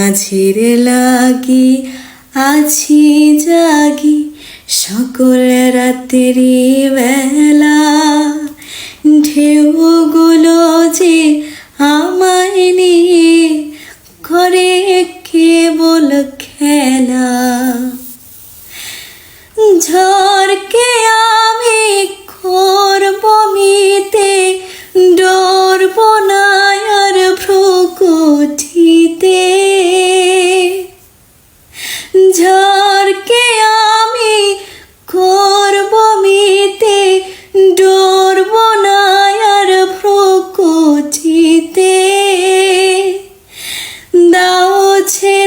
মাঝির লাগি আছি জাগি সকল রাত্রি বেলা, ঢেউগুলো যে আমায় নিয়ে করে কেবল খেলা। ঝড়কে আমি করব মিতে, ডরব না আর ভ্রুকুটিতে। ঝড়কে আমি করব মিতে, ডরব না আর ভ্রুকুটিতে। দাও ছে